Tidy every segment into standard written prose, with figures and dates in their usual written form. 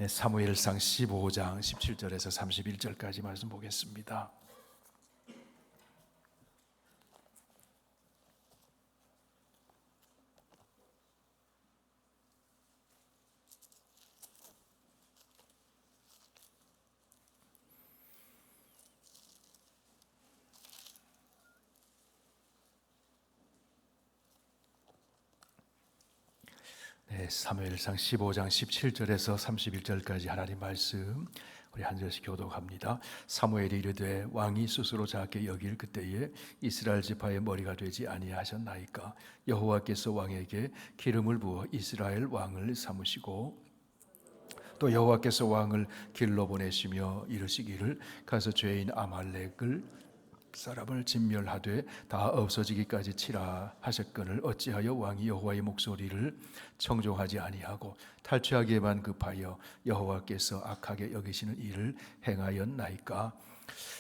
사무엘상 15장 17절에서 31절까지 말씀 보겠습니다. 사무엘상 15장 17절에서 31절까지 하나님 말씀 우리 한 절씩 교독합니다. 사무엘이 이르되 왕이 스스로 작게 여길 그때에 이스라엘 지파의 머리가 되지 아니하셨나이까. 여호와께서 왕에게 기름을 부어 이스라엘 왕을 삼으시고 또 여호와께서 왕을 길로 보내시며 이르시기를 가서 죄인 아말렉을 사람을 진멸하되 다 없어지기까지 치라 하셨거늘 어찌하여 왕이 여호와의 목소리를 청종하지 아니하고 탈취하기에만 급하여 여호와께서 악하게 여기시는 일을 행하였나이까.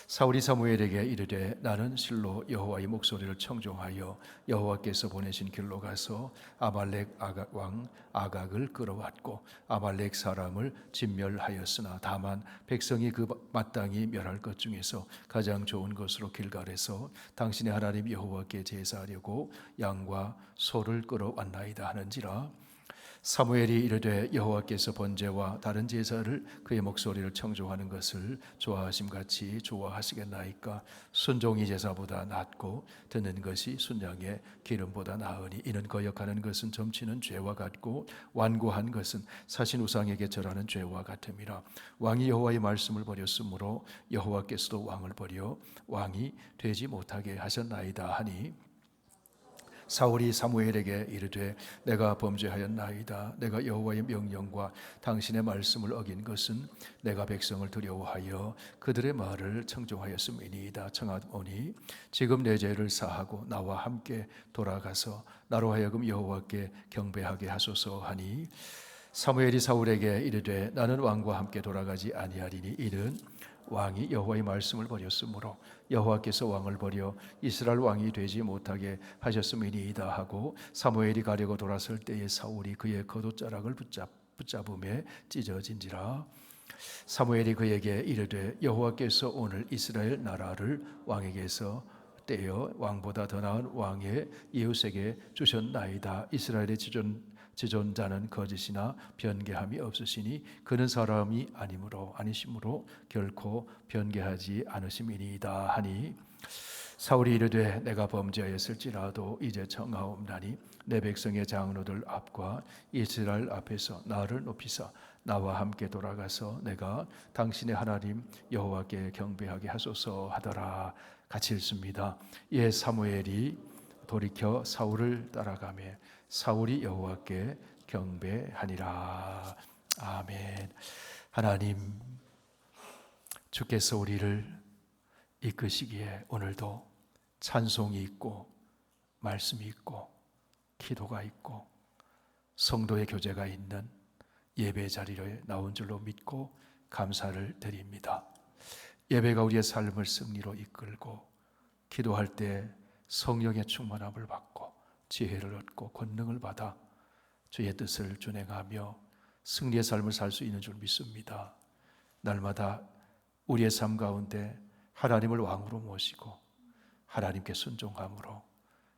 사울이 사무엘에게 이르되 나는 실로 여호와의 목소리를 청종하여 여호와께서 보내신 길로 가서 아말렉 왕 아각을 끌어왔고 아말렉 사람을 진멸하였으나 다만 백성이 그 마땅히 멸할 것 중에서 가장 좋은 것으로 길갈에서 당신의 하나님 여호와께 제사하려고 양과 소를 끌어왔나이다 하는지라. 사무엘이 이르되 여호와께서 번제와 다른 제사를 그의 목소리를 청종하는 것을 좋아하심같이 좋아하시겠나이까. 순종이 제사보다 낫고 듣는 것이 순양의 기름보다 나으니 이는 거역하는 것은 점치는 죄와 같고 완고한 것은 사신 우상에게 절하는 죄와 같음이라. 왕이 여호와의 말씀을 버렸으므로 여호와께서도 왕을 버려 왕이 되지 못하게 하셨나이다 하니 사울이 사무엘에게 이르되 내가 범죄하였나이다. 내가 여호와의 명령과 당신의 말씀을 어긴 것은 내가 백성을 두려워하여 그들의 말을 청종하였음이니이다. 청하오니 지금 내 죄를 사하고 나와 함께 돌아가서 나로 하여금 여호와께 경배하게 하소서 하니 사무엘이 사울에게 이르되 나는 왕과 함께 돌아가지 아니하리니 이는 왕이 여호와의 말씀을 버렸으므로 여호와께서 왕을 버려 이스라엘 왕이 되지 못하게 하셨음이니이다 하고 사무엘이 가려고 돌아설 때에 사울이 그의 겉옷자락을 붙잡음에 찢어진지라. 사무엘이 그에게 이르되 여호와께서 오늘 이스라엘 나라를 왕에게서 떼어 왕보다 더 나은 왕의 이웃에게 주셨나이다. 이스라엘의 지존자는 거짓이나 변개함이 없으시니 그는 사람이 아니심으로 결코 변개하지 않으심이니이다 하니 사울이 이르되 내가 범죄하였을지라도 이제 청하옵나니 내 백성의 장로들 앞과 이스라엘 앞에서 나를 높이사 나와 함께 돌아가서 내가 당신의 하나님 여호와께 경배하게 하소서 하더라. 같이 읽습니다. 이에 사무엘이 돌이켜 사울을 따라가매 사울이 여호와께 경배하니라. 아멘. 하나님, 주께서 우리를 이끄시기에 오늘도 찬송이 있고 말씀이 있고 기도가 있고 성도의 교제가 있는 예배 자리에 나온 줄로 믿고 감사를 드립니다. 예배가 우리의 삶을 승리로 이끌고 기도할 때 성령의 충만함을 받고 지혜를 얻고 권능을 받아 주의 뜻을 준행하며 승리의 삶을 살 수 있는 줄 믿습니다. 날마다 우리의 삶 가운데 하나님을 왕으로 모시고 하나님께 순종함으로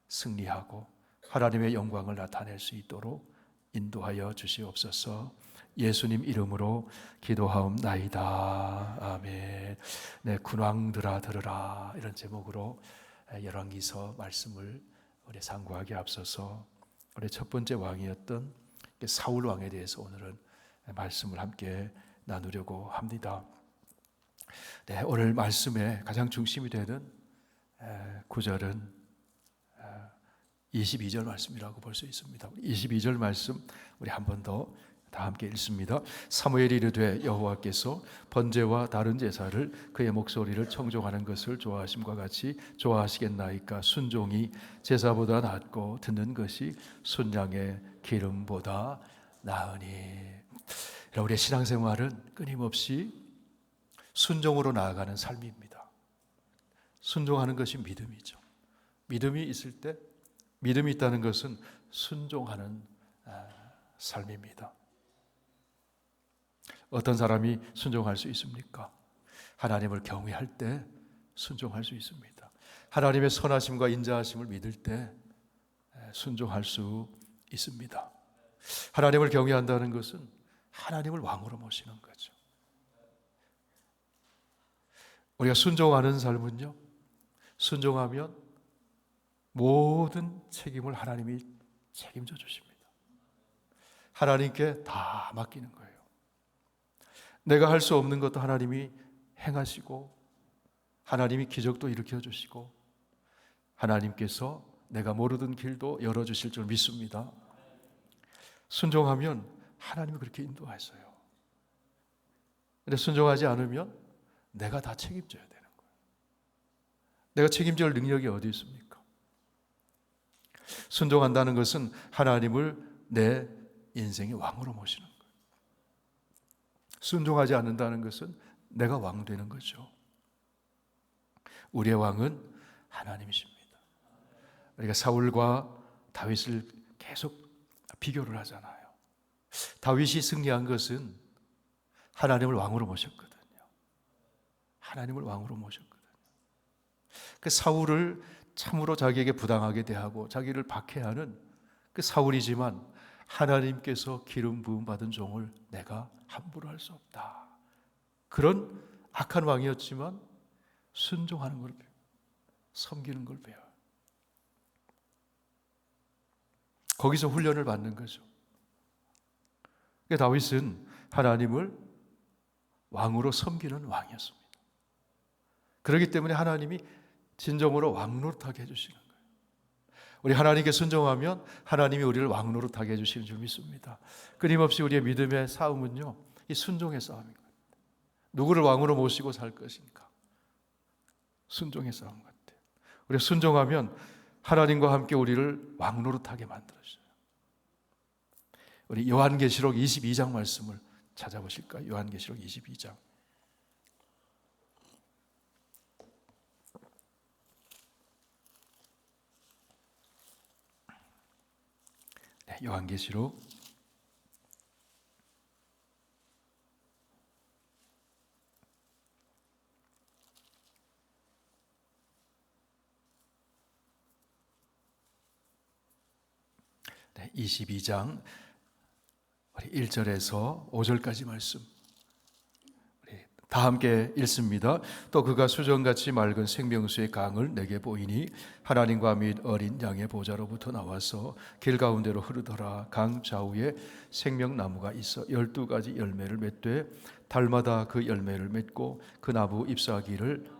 승리하고 하나님의 영광을 나타낼 수 있도록 인도하여 주시옵소서. 예수님 이름으로 기도하옵나이다. 아멘. 네, 군왕들아 들으라 이런 제목으로 열왕기서 말씀을 우리 상고하기 앞서서 우리 첫 번째 왕이었던 사울 왕에 대해서 오늘은 말씀을 함께 나누려고 합니다. 네, 오늘 말씀의 가장 중심이 되는 구절은 22절 말씀이라고 볼 수 있습니다. 22절 말씀 우리 한 번 더 다 함께 읽습니다. 사무엘이 이르되 여호와께서 번제와 다른 제사를 그의 목소리를 청종하는 것을 좋아하심과 같이 좋아하시겠나이까. 순종이 제사보다 낫고 듣는 것이 순양의 기름보다 나으니. 우리의 신앙생활은 끊임없이 순종으로 나아가는 삶입니다. 순종하는 것이 믿음이죠. 믿음이 있을 때 믿음이 있다는 것은 순종하는 삶입니다. 어떤 사람이 순종할 수 있습니까? 하나님을 경외할 때 순종할 수 있습니다. 하나님의 선하심과 인자하심을 믿을 때 순종할 수 있습니다. 하나님을 경외한다는 것은 하나님을 왕으로 모시는 거죠. 우리가 순종하는 삶은요, 순종하면 모든 책임을 하나님이 책임져 주십니다. 하나님께 다 맡기는 거예요. 내가 할 수 없는 것도 하나님이 행하시고, 하나님이 기적도 일으켜 주시고, 하나님께서 내가 모르던 길도 열어주실 줄 믿습니다. 순종하면 하나님이 그렇게 인도하셔요. 그런데 순종하지 않으면 내가 다 책임져야 되는 거예요. 내가 책임질 능력이 어디 있습니까? 순종한다는 것은 하나님을 내 인생의 왕으로 모시는 거예요. 순종하지 않는다는 것은 내가 왕 되는 거죠. 우리의 왕은 하나님이십니다. 우리가 사울과 다윗을 계속 비교를 하잖아요. 다윗이 승리한 것은 하나님을 왕으로 모셨거든요. 하나님을 왕으로 모셨거든요. 그 사울을 참으로 자기에게 부당하게 대하고 자기를 박해하는 그 사울이지만 하나님께서 기름 부음 받은 종을 내가 함부로 할 수 없다. 그런 악한 왕이었지만 순종하는 걸 배워요. 섬기는 걸 배워요. 거기서 훈련을 받는 거죠. 다윗은 하나님을 왕으로 섬기는 왕이었습니다. 그렇기 때문에 하나님이 진정으로 왕노릇하게 해주시는 거예요. 우리 하나님께 순종하면 하나님이 우리를 왕노릇하게 해주시는 줄 믿습니다. 끊임없이 우리의 믿음의 싸움은요, 이 순종의 싸움인 거예요. 누구를 왕으로 모시고 살 것인가? 순종의 싸움 같아요. 우리가 순종하면 하나님과 함께 우리를 왕노릇하게 만들어줘요. 우리 요한계시록 22장 말씀을 찾아보실까요? 요한계시록 22장. 네, 요한계시록 22장 1절에서 5절까지 말씀 다 함께 읽습니다. 또 그가 수정같이 맑은 생명수의 강을 내게 보이니 하나님과 및 어린 양의 보좌로부터 나와서 길 가운데로 흐르더라. 강 좌우에 생명나무가 있어 12가지 열매를 맺되 달마다 그 열매를 맺고 그 나무 잎사귀를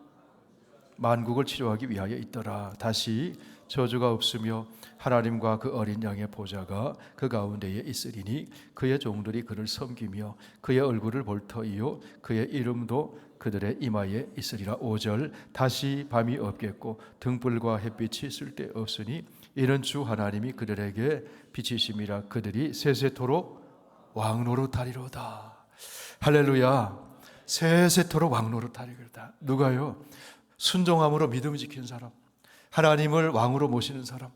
만국을 치료하기 위하여 있더라. 다시 저주가 없으며 하나님과 그 어린 양의 보좌가 그 가운데에 있으리니 그의 종들이 그를 섬기며 그의 얼굴을 볼 터이요 그의 이름도 그들의 이마에 있으리라. 5절 다시 밤이 없겠고 등불과 햇빛이 쓸데없으니 이는 주 하나님이 그들에게 비치심이라. 그들이 세세토록 왕노릇하리로다. 할렐루야. 세세토록 왕노릇하리로다. 누가요? 순종함으로 믿음을 지키는 사람, 하나님을 왕으로 모시는 사람,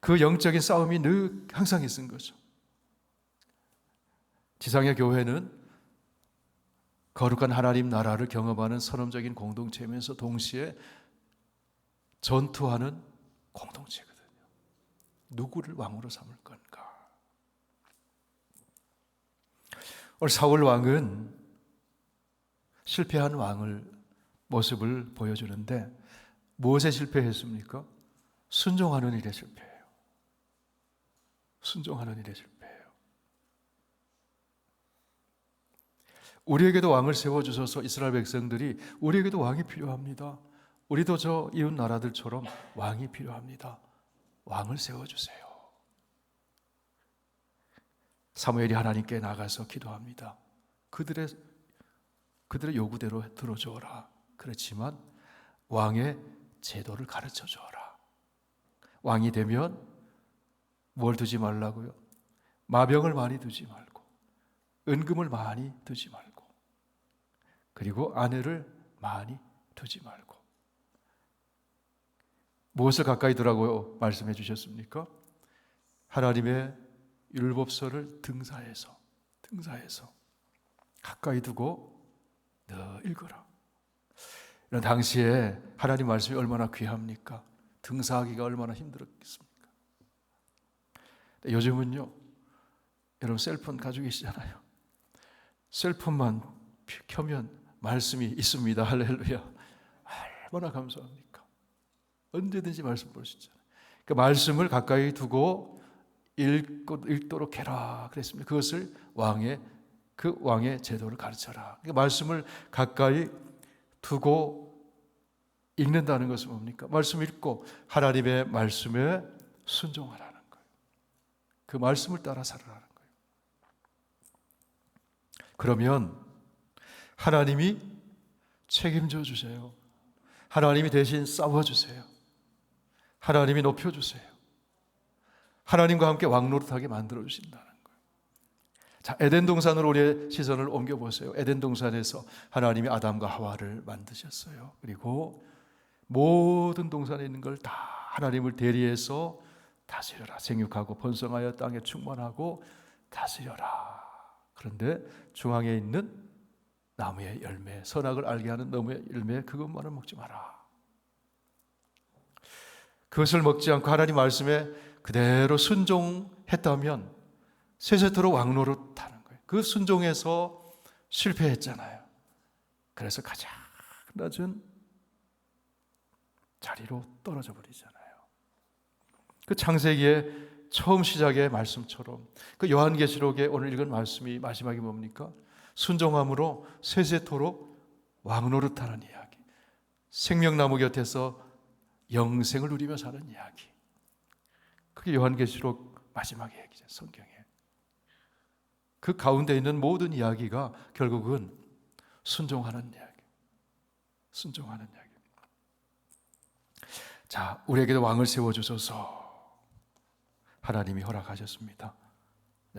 그 영적인 싸움이 늘 항상 있은 거죠. 지상의 교회는 거룩한 하나님 나라를 경험하는 선언적인 공동체면서 동시에 전투하는 공동체거든요. 누구를 왕으로 삼을 건가? 오늘 사울 왕은 실패한 왕을 모습을 보여주는데 무엇에 실패했습니까? 순종하는 일에 실패해요. 순종하는 일에 실패해요. 우리에게도 왕을 세워주셔서 이스라엘 백성들이 우리에게도 왕이 필요합니다. 우리도 저 이웃 나라들처럼 왕이 필요합니다. 왕을 세워주세요. 사무엘이 하나님께 나가서 기도합니다. 그들의 요구대로 들어주어라. 그렇지만 왕의 제도를 가르쳐 주어라. 왕이 되면 뭘 두지 말라고요? 마병을 많이 두지 말고, 은금을 많이 두지 말고, 그리고 아내를 많이 두지 말고. 무엇을 가까이 두라고 말씀해 주셨습니까? 하나님의 율법서를 등사해서 등사해서 가까이 두고 너 읽어라. 이런 당시에 하나님 말씀이 얼마나 귀합니까? 등사하기가 얼마나 힘들었겠습니까? 요즘은요, 여러분 셀폰 가지고 계시잖아요. 셀폰만 켜면 말씀이 있습니다. 할렐루야. 얼마나 감사합니까? 언제든지 말씀 볼 수 있잖아요. 그 말씀을 가까이 두고 읽도록 해라 그랬습니다. 그것을 그 왕의 제도를 가르쳐라. 그러니까 말씀을 가까이 두고 읽는다는 것은 뭡니까? 말씀 읽고 하나님의 말씀에 순종하라는 거예요. 그 말씀을 따라 살아라는 거예요. 그러면 하나님이 책임져 주세요. 하나님이 대신 싸워주세요. 하나님이 높여주세요. 하나님과 함께 왕노릇하게 만들어주신다는 거예요. 자, 에덴 동산으로 우리의 시선을 옮겨보세요. 에덴 동산에서 하나님이 아담과 하와를 만드셨어요. 그리고 모든 동산에 있는 걸 다 하나님을 대리해서 다스려라. 생육하고 번성하여 땅에 충만하고 다스려라. 그런데 중앙에 있는 나무의 열매, 선악을 알게 하는 나무의 열매, 그것만은 먹지 마라. 그것을 먹지 않고 하나님 말씀에 그대로 순종했다면 세세토록 왕노릇하는 거예요. 그 순종에서 실패했잖아요. 그래서 가장 낮은 자리로 떨어져 버리잖아요. 그 창세기의 처음 시작의 말씀처럼 그 요한계시록에 오늘 읽은 말씀이 마지막이 뭡니까? 순종함으로 세세토록 왕노릇하는 이야기. 생명나무 곁에서 영생을 누리며 사는 이야기. 그게 요한계시록 마지막 이야기죠. 성경에. 그 가운데 있는 모든 이야기가 결국은 순종하는 이야기. 순종하는 이야기. 자, 우리에게도 왕을 세워주소서. 하나님이 허락하셨습니다.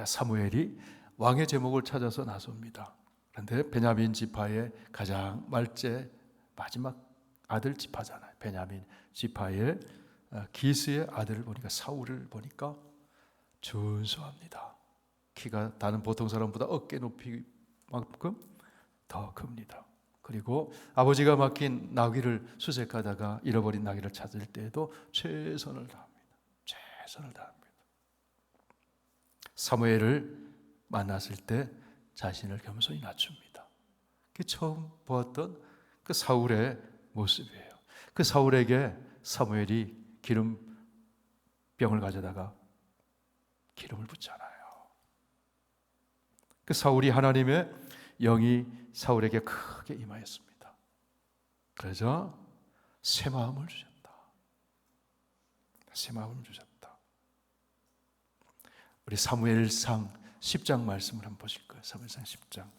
사무엘이 왕의 제목을 찾아서 나섭니다. 그런데 베냐민 지파의 가장 말째 마지막 아들 지파잖아요. 베냐민 지파의 기스의 아들을 보니까 사울을 보니까 준수합니다. 키가 다른 보통 사람보다 어깨 높이만큼 더 큽니다. 그리고 아버지가 맡긴 나귀를 수색하다가 잃어버린 나귀를 찾을 때에도 최선을 다합니다. 최선을 다합니다. 사무엘을 만났을 때 자신을 겸손히 낮춥니다. 그게 처음 보았던 그 사울의 모습이에요. 그 사울에게 사무엘이 기름병을 가져다가 기름을 붓잖아요. 그 사울이 하나님의 영이 사울에게 크게 임하였습니다. 그래서 새 마음을 주셨다. 새 마음을 주셨다. 우리 사무엘상 10장 말씀을 한번 보실 거예요. 사무엘상 10장.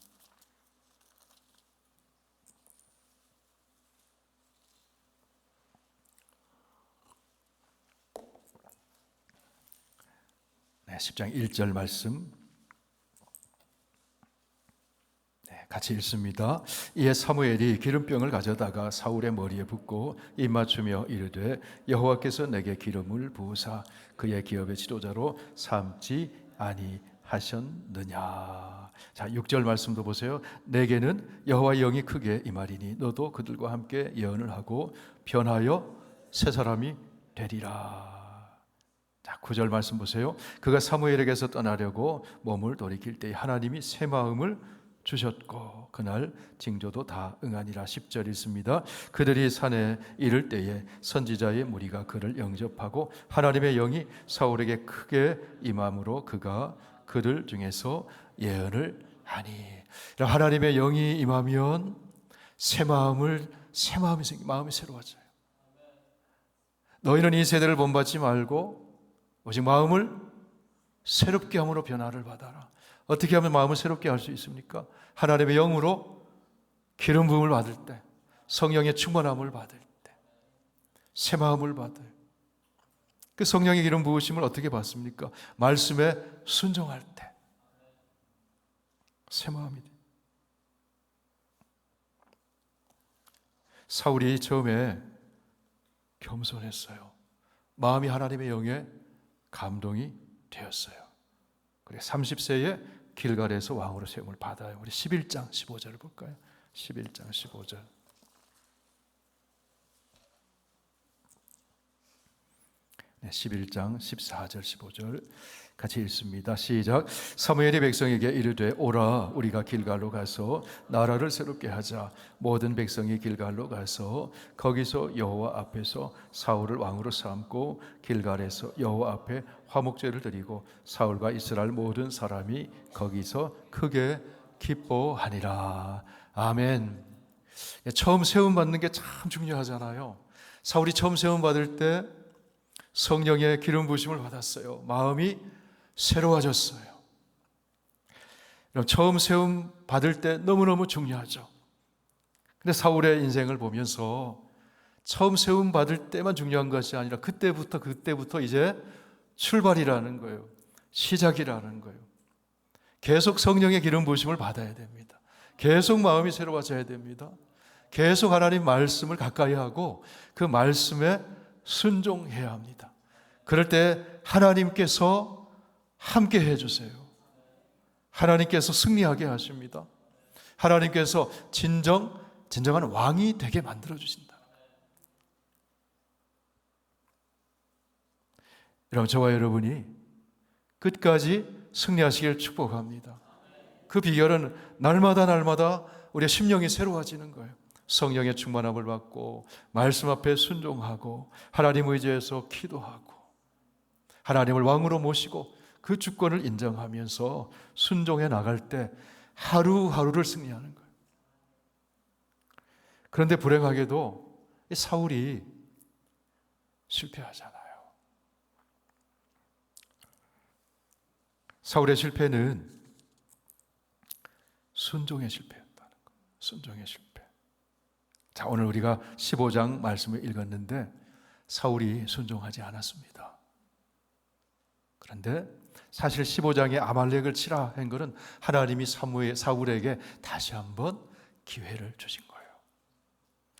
네, 10장 1절 말씀. 같이 읽습니다. 이에 사무엘이 기름병을 가져다가 사울의 머리에 붓고 입 맞추며 이르되 여호와께서 내게 기름을 부으사 그의 기업의 지도자로 삼지 아니하셨느냐. 자, 6절 말씀도 보세요. 내게는 여호와의 영이 크게 임하리니 너도 그들과 함께 예언을 하고 변하여 새 사람이 되리라. 자, 9절 말씀 보세요. 그가 사무엘에게서 떠나려고 몸을 돌이킬 때에 하나님이 새 마음을 주셨고 그날 징조도 다 응하니라. 10절 있습니다. 그들이 산에 이를 때에 선지자의 무리가 그를 영접하고 하나님의 영이 사울에게 크게 임함으로 그가 그들 중에서 예언을 하니. 하나님의 영이 임하면 새 마음이 생기, 마음이 새로워져요. 너희는 이 세대를 본받지 말고 오직 마음을 새롭게 함으로 변화를 받아라. 어떻게 하면 마음을 새롭게 할 수 있습니까? 하나님의 영으로 기름 부음을 받을 때, 성령의 충만함을 받을 때, 새 마음을 받을. 그 성령의 기름 부으심을 어떻게 받습니까? 말씀에 순종할 때 새 마음이 돼. 사울이 처음에 겸손했어요. 마음이 하나님의 영에 감동이 되었어요. 그래 30세에 길갈에서 왕으로 세움을 받아요. 우리 11장 15절을 볼까요? 11장 15절. 네, 11장 14절 15절 같이 읽습니다. 시작. 사무엘이 백성에게 이르되 오라 우리가 길갈로 가서 나라를 새롭게 하자. 모든 백성이 길갈로 가서 거기서 여호와 앞에서 사울을 왕으로 삼고 길갈에서 여호와 앞에 화목제를 드리고 사울과 이스라엘 모든 사람이 거기서 크게 기뻐하니라. 아멘. 처음 세움 받는 게 참 중요하잖아요. 사울이 처음 세움 받을 때 성령의 기름 부으심을 받았어요. 마음이 새로워졌어요. 그럼 처음 세움 받을 때 너무너무 중요하죠. 근데 사울의 인생을 보면서 처음 세움 받을 때만 중요한 것이 아니라 그때부터 이제 출발이라는 거예요. 시작이라는 거예요. 계속 성령의 기름 부으심을 받아야 됩니다. 계속 마음이 새로워져야 됩니다. 계속 하나님 말씀을 가까이 하고 그 말씀에 순종해야 합니다. 그럴 때 하나님께서 함께 해주세요. 하나님께서 승리하게 하십니다. 하나님께서 진정한 왕이 되게 만들어 주신다. 여러분, 저와 여러분이 끝까지 승리하시길 축복합니다. 그 비결은 날마다 우리의 심령이 새로워지는 거예요. 성령의 충만함을 받고 말씀 앞에 순종하고 하나님 의지해서 기도하고 하나님을 왕으로 모시고 그 주권을 인정하면서 순종해 나갈 때 하루하루를 승리하는 거예요. 그런데 불행하게도 사울이 실패하잖아요. 사울의 실패는 순종의 실패였다는 거예요. 순종의 실패. 자, 오늘 우리가 15장 말씀을 읽었는데 사울이 순종하지 않았습니다. 그런데 사실 15장에 아말렉을 치라 한 것은 하나님이 사울에게 다시 한번 기회를 주신 거예요.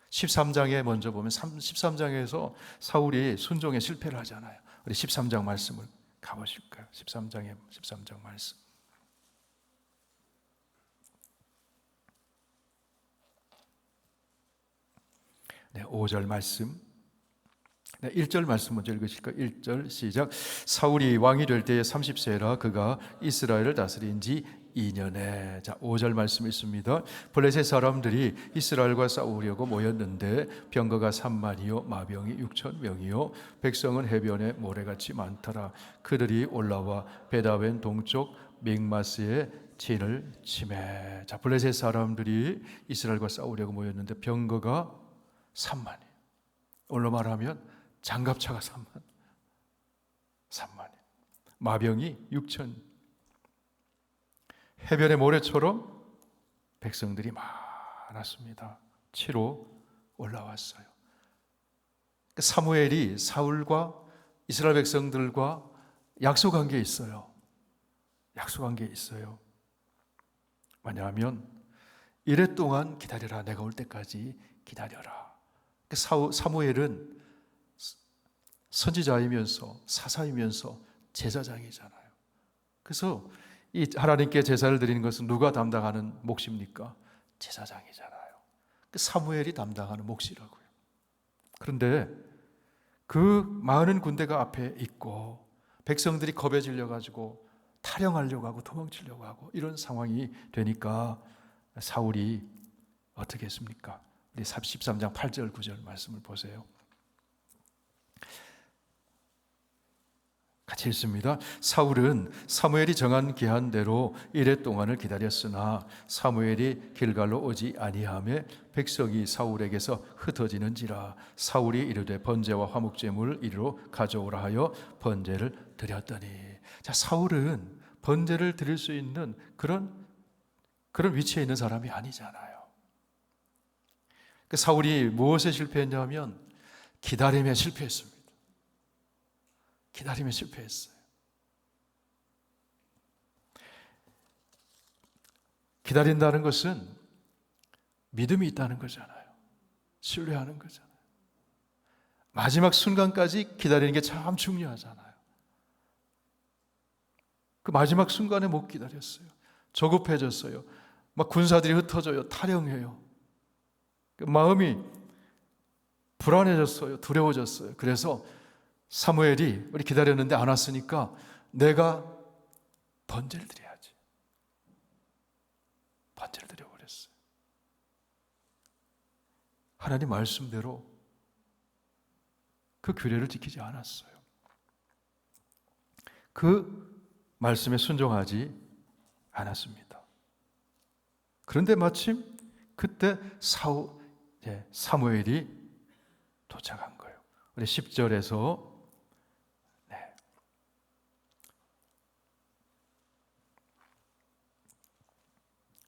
13장에 먼저 보면 13장에서 사울이 순종에 실패를 하잖아요. 우리 13장 말씀을 가보실까요? 13장 말씀. 네, 5절 말씀. 네, 1절 말씀 먼저 읽으실까요? 1절 시작. 사울이 왕이 될 때에 30세라 그가 이스라엘을 다스린 지 2년에. 자, 5절 말씀 있습니다. 블레셋 사람들이 이스라엘과 싸우려고 모였는데 병거가 3만이요 마병이 6천 명이요 백성은 해변에 모래같이 많더라. 그들이 올라와 베다웬 동쪽 믹마스에 진을 치매. 자, 블레셋 사람들이 이스라엘과 싸우려고 모였는데 병거가 3만이에요. 오늘로 말하면 장갑차가 3만이에요. 마병이 6천. 해변의 모래처럼 백성들이 많았습니다. 치러 올라왔어요. 사무엘이 사울과 이스라엘 백성들과 약속한 게 있어요. 뭐냐면 이래 동안 기다려라. 내가 올 때까지 기다려라. 사무엘은 선지자이면서 사사이면서 제사장이잖아요. 그래서 이 하나님께 제사를 드리는 것은 누가 담당하는 몫입니까? 제사장이잖아요. 사무엘이 담당하는 몫이라고요. 그런데 그 많은 군대가 앞에 있고 백성들이 겁에 질려가지고 탈영하려고 하고 도망치려고 하고 이런 상황이 되니까 사울이 어떻게 했습니까? 우리 13장 8절 9절 말씀을 보세요. 같이 읽습니다. 사울은 사무엘이 정한 기한대로 이레 동안을 기다렸으나 사무엘이 길갈로 오지 아니하매 백성이 사울에게서 흩어지는지라. 사울이 이르되 번제와 화목제물을 이리로 가져오라 하여 번제를 드렸더니. 자, 사울은 번제를 드릴 수 있는 그런 위치에 있는 사람이 아니잖아요. 사울이 무엇에 실패했냐면 기다림에 실패했습니다. 기다림에 실패했어요. 기다린다는 것은 믿음이 있다는 거잖아요. 신뢰하는 거잖아요. 마지막 순간까지 기다리는 게 참 중요하잖아요. 그 마지막 순간에 못 기다렸어요. 조급해졌어요. 막 군사들이 흩어져요. 탈영해요. 마음이 불안해졌어요. 두려워졌어요. 그래서 사무엘이 우리 기다렸는데 안 왔으니까 내가 번제를 드려야지. 번제를 드려버렸어요. 하나님 말씀대로 그 규례를 지키지 않았어요. 그 말씀에 순종하지 않았습니다. 그런데 마침 그때 사무엘이 도착한 거예요. 우리 10절에서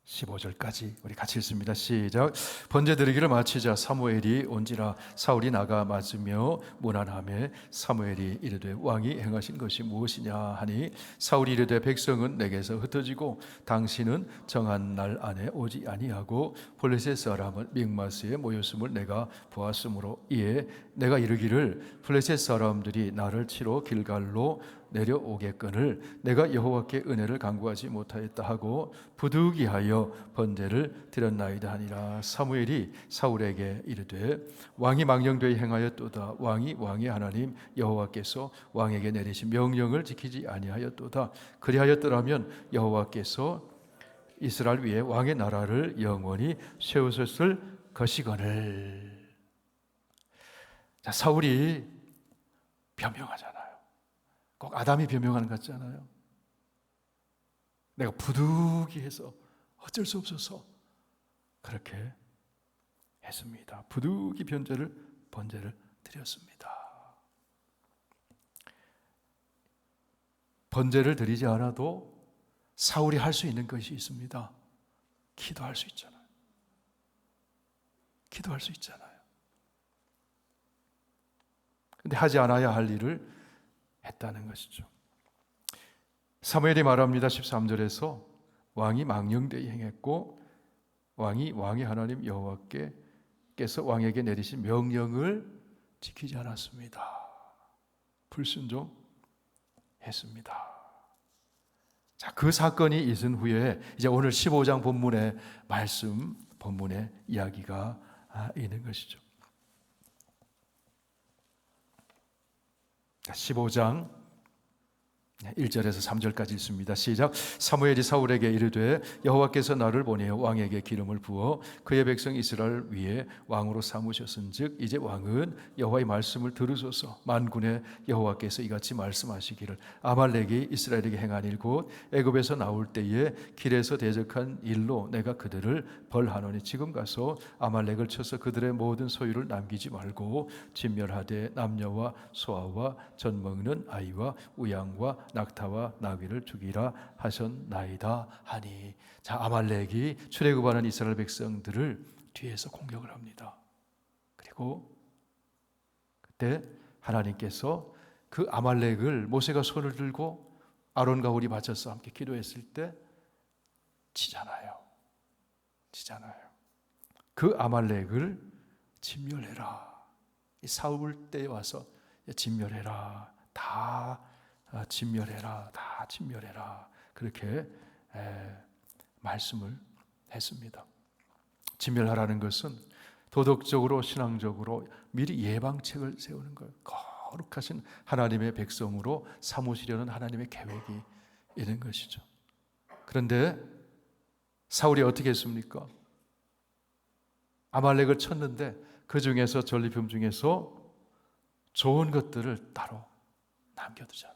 15절까지 우리 같이 읽습니다. 시작. 번제 드리기를 마치자 사무엘이 온지라 사울이 나가 맞으며 문안하매 사무엘이 이르되 왕이 행하신 것이 무엇이냐 하니 사울이 이르되 백성은 내게서 흩어지고 당신은 정한 날 안에 오지 아니하고 블레셋 사람은 믹마스에 모였음을 내가 보았으므로 이에 내가 이르기를 블레셋 사람들이 나를 치러 길갈로 내려오겠거늘 내가 여호와께 은혜를 간구하지 못하였다 하고 부득이하여 번제를 드렸나이다 하니라. 사무엘이 사울에게 이르되 왕이 망령되이 행하였도다. 왕이 왕의 하나님 여호와께서 왕에게 내리신 명령을 지키지 아니하였도다. 그리하였더라면 여호와께서 이스라엘 위에 왕의 나라를 영원히 세우셨을 것이거늘. 자, 사울이 변명하잖아요. 꼭 아담이 변명하는 것 같잖아요. 내가 부득이해서 어쩔 수 없어서 그렇게 했습니다. 부득이 번제를 드렸습니다. 번제를 드리지 않아도 사울이 할 수 있는 것이 있습니다. 기도할 수 있잖아요. 기도할 수 있잖아요. 근데 하지 않아야 할 일을 했다는 것이죠. 사무엘이 말합니다. 13절에서 왕이 망령되이 행했고 왕의 하나님 여호와께서 왕에게 내리신 명령을 지키지 않았습니다. 불순종했습니다. 자, 그 사건이 있은 후에 이제 오늘 15장 본문의 이야기가 있는 것이죠. 15장 1절에서 3절까지 있습니다. 시작. 사무엘이 사울에게 이르되 여호와께서 나를 보내어 왕에게 기름을 부어 그의 백성 이스라엘 위에 왕으로 삼으셨은즉 이제 왕은 여호와의 말씀을 들으소서. 만군의 여호와께서 이같이 말씀하시기를 아말렉이 이스라엘에게 행한 일 곧 애굽에서 나올 때에 길에서 대적한 일로 내가 그들을 벌하노니 지금 가서 아말렉을 쳐서 그들의 모든 소유를 남기지 말고 진멸하되 남녀와 소아와 젖 먹는 아이와 우양과 낙타와 나귀를 죽이라 하셨나이다 하니. 자, 아말렉이 출애굽하는 이스라엘 백성들을 뒤에서 공격을 합니다. 그리고 그때 하나님께서 그 아말렉을 모세가 손을 들고 아론과 홀이 받쳐서 함께 기도했을 때 치잖아요. 그 아말렉을 진멸해라. 이 사울 때에 와서 진멸해라. 다 진멸해라. 그렇게 말씀을 했습니다. 진멸하라는 것은 도덕적으로 신앙적으로 미리 예방책을 세우는 거예요. 거룩하신 하나님의 백성으로 삼으시려는 하나님의 계획이 있는 것이죠. 그런데 사울이 어떻게 했습니까? 아말렉을 쳤는데 그 중에서 전리품 중에서 좋은 것들을 따로 남겨두잖아요.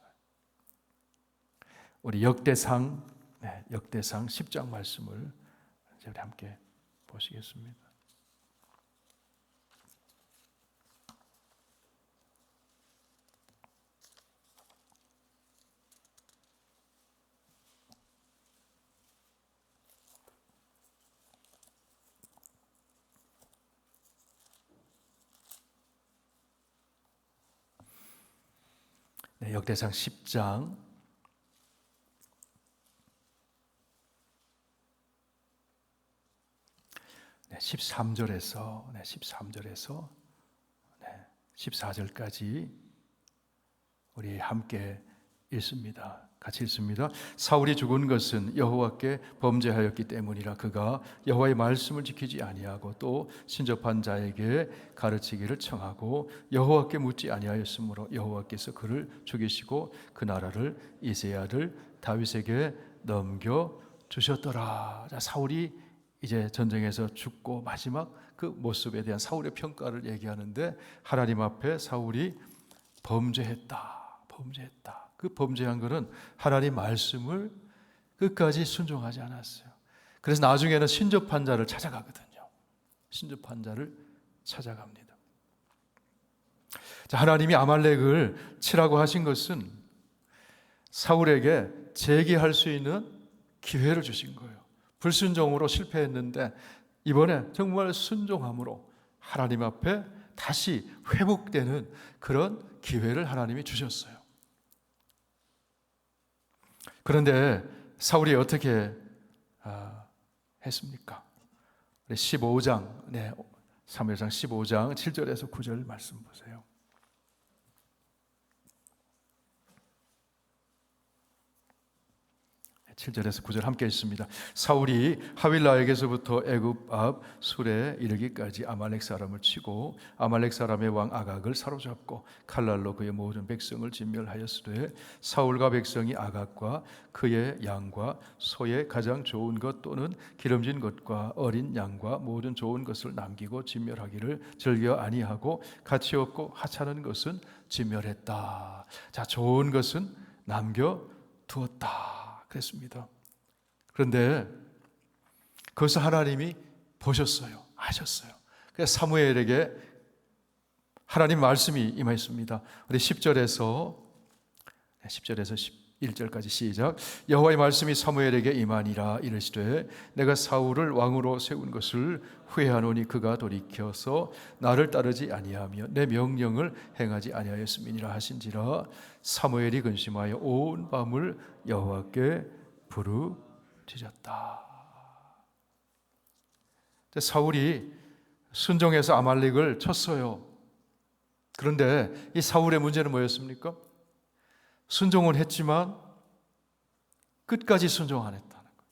우리 역대상 10장 말씀을 이제 우리 함께 보시겠습니다. 역대상 10장 13절에서 14절까지 우리 함께 읽습니다. 같이 읽습니다. 사울이 죽은 것은 여호와께 범죄하였기 때문이라. 그가 여호와의 말씀을 지키지 아니하고 또 신접한 자에게 가르치기를 청하고 여호와께 묻지 아니하였으므로 여호와께서 그를 죽이시고 그 나라를 이새의 아들 다윗에게 넘겨 주셨더라. 자, 사울이 이제 전쟁에서 죽고 마지막 그 모습에 대한 사울의 평가를 얘기하는데, 하나님 앞에 사울이 범죄했다. 그 범죄한 것은 하나님 말씀을 끝까지 순종하지 않았어요. 그래서 나중에는 신접한 자를 찾아가거든요. 신접한 자를 찾아갑니다. 자, 하나님이 아말렉을 치라고 하신 것은 사울에게 재기할 수 있는 기회를 주신 거예요. 불순종으로 실패했는데 이번에 정말 순종함으로 하나님 앞에 다시 회복되는 그런 기회를 하나님이 주셨어요. 그런데 사울이 어떻게 했습니까? 15장, 사무엘상 15장 7절에서 9절 말씀 보세요. 7절에서 9절 함께 있습니다. 사울이 하윌라에게서부터 애굽 앞 술에 이르기까지 아말렉 사람을 치고 아말렉 사람의 왕 아각을 사로잡고 칼날로 그의 모든 백성을 진멸하였으되 사울과 백성이 아각과 그의 양과 소의 가장 좋은 것 또는 기름진 것과 어린 양과 모든 좋은 것을 남기고 진멸하기를 즐겨 아니하고 가치 없고 하찮은 것은 진멸했다. 자, 좋은 것은 남겨 두었다. 그랬습니다. 그런데 그것을 하나님이 보셨어요. 아셨어요. 그래서 사무엘에게 하나님 말씀이 임했습니다. 우리 10절에서 11절까지 시작. 여호와의 말씀이 사무엘에게 임하니라. 이르시되 내가 사울을 왕으로 세운 것을 후회하노니 그가 돌이켜서 나를 따르지 아니하며 내 명령을 행하지 아니하였음이니라 하신지라. 사무엘이 근심하여 온 밤을 여호와께 부르짖었다. 사울이 순종해서 아말렉을 쳤어요. 그런데 이 사울의 문제는 뭐였습니까? 순종은 했지만 끝까지 순종 안 했다는 거예요.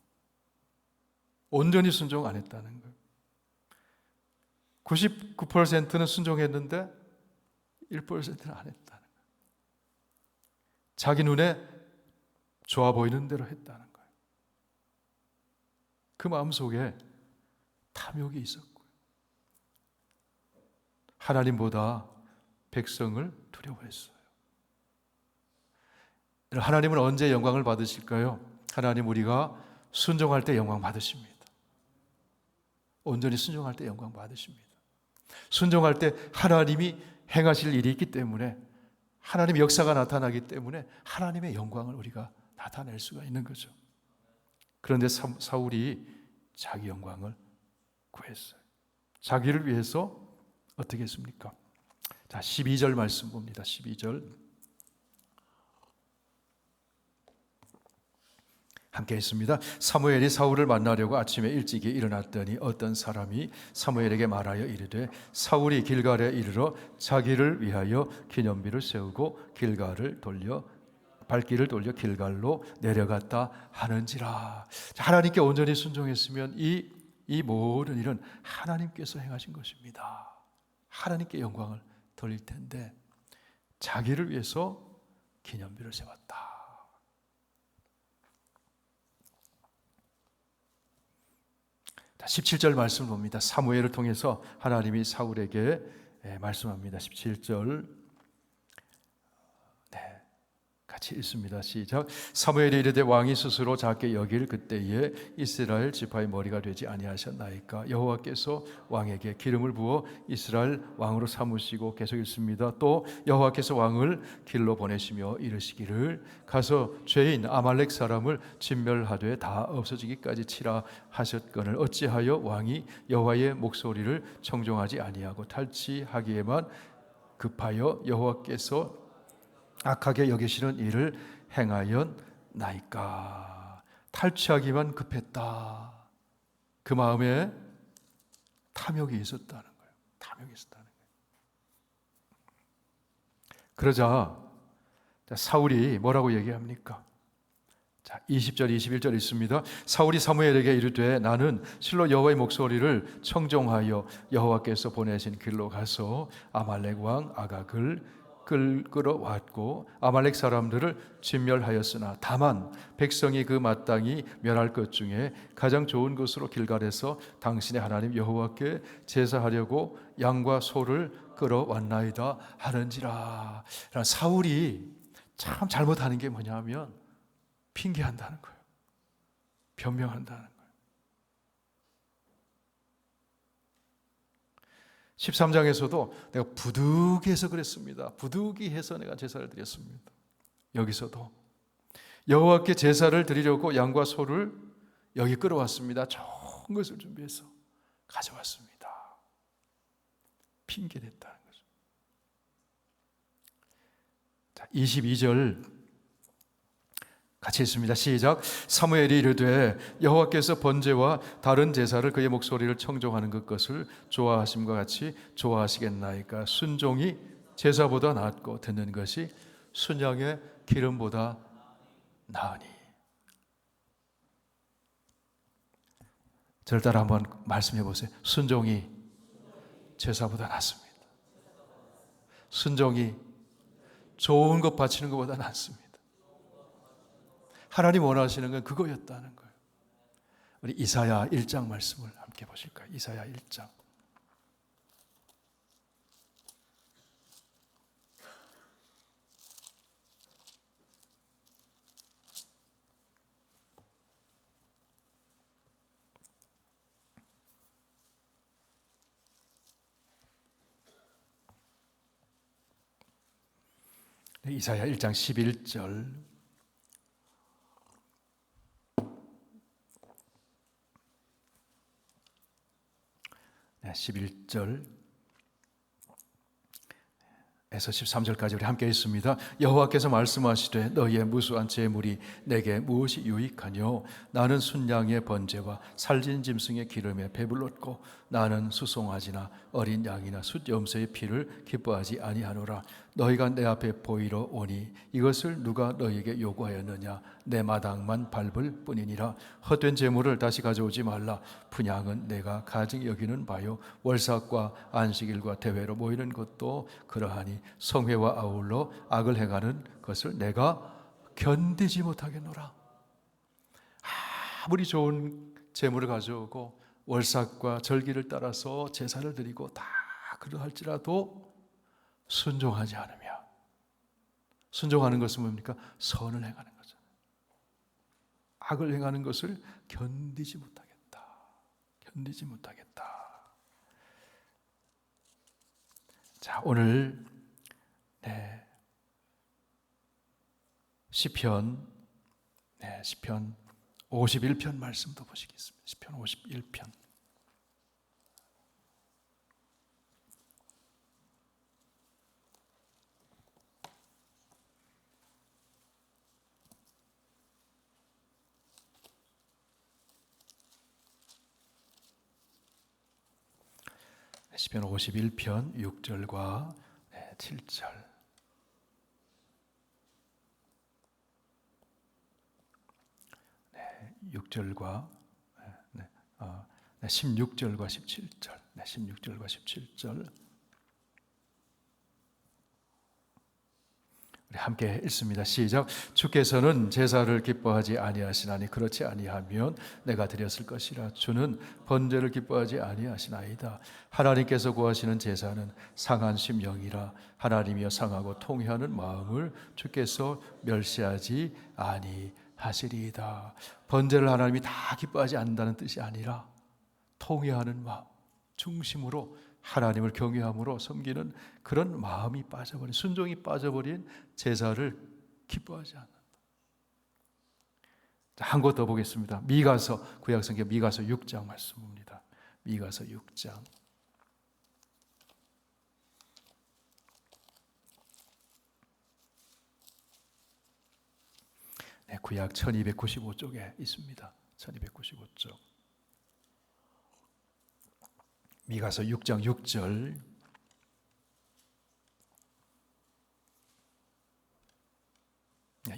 온전히 순종 안 했다는 거예요. 99%는 순종했는데 1%는 안 했다는 거예요. 자기 눈에 좋아 보이는 대로 했다는 거예요. 그 마음속에 탐욕이 있었고요. 하나님보다 백성을 두려워했어요. 하나님은 언제 영광을 받으실까요? 하나님 우리가 순종할 때 영광 받으십니다. 온전히 순종할 때 영광 받으십니다. 순종할 때 하나님이 행하실 일이 있기 때문에, 하나님의 역사가 나타나기 때문에 하나님의 영광을 우리가 나타낼 수가 있는 거죠. 그런데 사울이 자기 영광을 구했어요. 자기를 위해서 어떻게 했습니까? 자, 12절 말씀 봅니다. 12절 함께 했습니다. 사무엘이 사울을 만나려고 아침에 일찍이 일어났더니 어떤 사람이 사무엘에게 말하여 이르되 사울이 길갈에 이르러 자기를 위하여 기념비를 세우고 발길을 돌려 길갈로 내려갔다 하는지라. 하나님께 온전히 순종했으면 이 모든 일은 하나님께서 행하신 것입니다. 하나님께 영광을 돌릴 텐데 자기를 위해서 기념비를 세웠다. 자, 17절 말씀을 봅니다. 사무엘을 통해서 하나님이 사울에게 말씀합니다. 17절 같이 읽습니다. 시작. 사무엘이 이르되 왕이 스스로 작게 여길 그때에 이스라엘 지파의 머리가 되지 아니하셨나이까. 여호와께서 왕에게 기름을 부어 이스라엘 왕으로 삼으시고, 계속 읽습니다. 또 여호와께서 왕을 길로 보내시며 이르시기를 가서 죄인 아말렉 사람을 진멸하되 다 없어지기까지 치라 하셨거늘 어찌하여 왕이 여호와의 목소리를 청종하지 아니하고 탈취하기에만 급하여 여호와께서 악하게 여기시는 일을 행하였나이까. 탈취하기만 급했다. 그 마음에 탐욕이 있었다는 거예요. 탐욕이 있었다는 거예요. 그러자 사울이 뭐라고 얘기합니까? 자, 20절 21절 있습니다. 사울이 사무엘에게 이르되 나는 실로 여호와의 목소리를 청종하여 여호와께서 보내신 길로 가서 아말렉 왕 아각을 끌어왔고 아말렉 사람들을 진멸하였으나 다만 백성이 그 마땅히 멸할 것 중에 가장 좋은 것으로 길갈에서 당신의 하나님 여호와께 제사하려고 양과 소를 끌어왔나이다 하는지라. 사울이 참 잘못하는 게 뭐냐면 핑계한다는 거예요. 변명한다는 거예요. 13장에서도 내가 부득이해서 그랬습니다. 부득이해서 내가 제사를 드렸습니다. 여기서도 여호와께 제사를 드리려고 양과 소를 여기 끌어왔습니다. 좋은 것을 준비해서 가져왔습니다. 핑계댔다는 거죠. 자, 22절 같이 읽습니다. 시작. 사무엘이 이르되 여호와께서 번제와 다른 제사를 그의 목소리를 청종하는 것을 좋아하심과 같이 좋아하시겠나이까. 순종이 제사보다 낫고 듣는 것이 순양의 기름보다 나으니. 저를 따라 한번 말씀해 보세요. 순종이 제사보다 낫습니다. 순종이 좋은 것 바치는 것보다 낫습니다. 하나님 원하시는 건 그거였다는 거예요. 우리 이사야 1장 말씀을 함께 보실까요? 이사야 1장. 이사야 1장 11절. 11절에서 13절까지 우리 함께 있습니다. 여호와께서 말씀하시되 너희의 무수한 제물이 내게 무엇이 유익하뇨? 나는 순양의 번제와 살진 짐승의 기름에 배불렀고 나는 수송아지나 어린 양이나 숫염소의 피를 기뻐하지 아니하노라. 너희가 내 앞에 보이러 오니 이것을 누가 너희에게 요구하였느냐? 내 마당만 밟을 뿐이니라. 헛된 제물을 다시 가져오지 말라. 분향은 내가 가증 여기는 바요 월삭과 안식일과 대회로 모이는 것도 그러하니 성회와 아울러 악을 행하는 것을 내가 견디지 못하겠노라. 아무리 좋은 제물을 가져오고 월삭과 절기를 따라서 제사를 드리고 다 그러할지라도 순종하지 않으며, 순종하는 것은 뭡니까? 선을 행하는 거죠. 악을 행하는 것을 견디지 못하겠다. 견디지 못하겠다. 자, 오늘 시편 51편 말씀도 보시겠습니다. 시편 51편. 시편 51편 6절과 7절. 6절과 16절과 17절. 16절과 17절. 우리 함께 읽습니다. 시작. 주께서는 제사를 기뻐하지 아니하시나니 그렇지 아니하면 내가 드렸을 것이라. 주는 번제를 기뻐하지 아니하시나이다. 하나님께서 구하시는 제사는 상한 심령이라. 하나님이여 상하고 통회하는 마음을 주께서 멸시하지 아니하시리이다. 번제를 하나님이 다 기뻐하지 않는다는 뜻이 아니라 통회하는 마음, 중심으로 하나님을 경외함으로 섬기는 그런 마음이 빠져버린, 순종이 빠져버린 제사를 기뻐하지 않는다. 한 곳 더 보겠습니다. 미가서, 구약성경 미가서 6장 말씀입니다. 미가서 6장. 구약 1295쪽에 있습니다. 1295쪽. 미가서 6장 6절.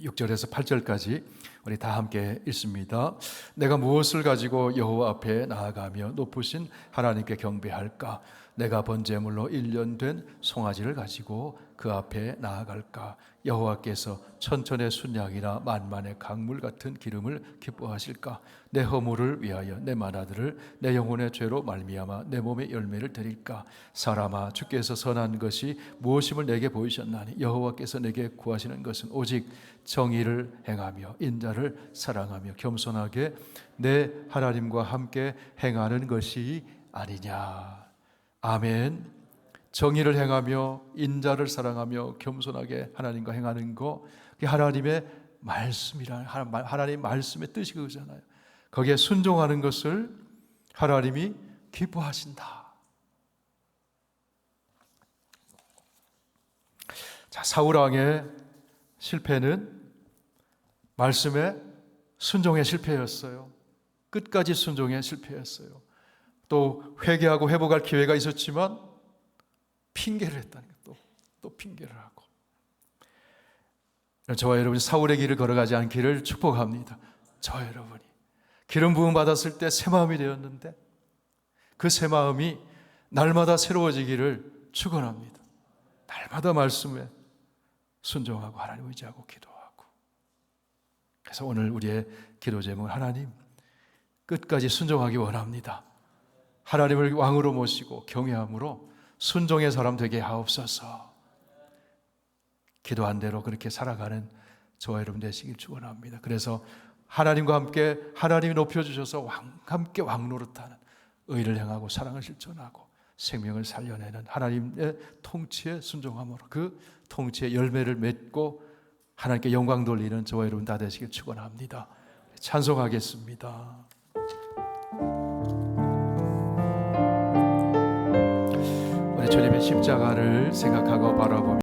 6절에서 8절까지 우리 다 함께 읽습니다. 내가 무엇을 가지고 여호와 앞에 나아가며 높으신 하나님께 경배할까? 내가 번제물로 1년 된 송아지를 가지고 그 앞에 나아갈까? 여호와께서 천천의 순양이나 만만의 강물 같은 기름을 기뻐하실까? 내 허물을 위하여 내 맏아들을 내 영혼의 죄로 말미암아 내 몸의 열매를 드릴까? 사람아, 주께서 선한 것이 무엇임을 내게 보이셨나니 여호와께서 내게 구하시는 것은 오직 정의를 행하며 인자를 사랑하며 겸손하게 내 하나님과 함께 행하는 것이 아니냐. 아멘. 정의를 행하며 인자를 사랑하며 겸손하게 하나님과 행하는 거, 그게 하나님의 말씀이라, 하나님 말씀의 뜻이 그거잖아요. 거기에 순종하는 것을 하나님이 기뻐하신다. 자, 사울 왕의 실패는 말씀의 순종의 실패였어요. 끝까지 순종의 실패였어요. 또 회개하고 회복할 기회가 있었지만 핑계를 했다는 것, 또 핑계를 하고. 저와 여러분이 사울의 길을 걸어가지 않기를 축복합니다. 저와 여러분이 기름 부음 받았을 때 새 마음이 되었는데 그 새 마음이 날마다 새로워지기를 축원합니다. 날마다 말씀에 순종하고 하나님 의지하고 기도하고. 그래서 오늘 우리의 기도 제목은 하나님 끝까지 순종하기 원합니다. 하나님을 왕으로 모시고 경외함으로 순종의 사람 되게 하옵소서. 기도한 대로 그렇게 살아가는 저와 여러분 되시길 축원합니다. 그래서 하나님과 함께 하나님이 높여주셔서 함께 왕노릇하는 의를 행하고 사랑을 실천하고 생명을 살려내는 하나님의 통치에 순종함으로 그 통치의 열매를 맺고 하나님께 영광 돌리는 저와 여러분 다 되시길 축원합니다. 찬송하겠습니다. 우리 주님의 십자가를 생각하고 바라보며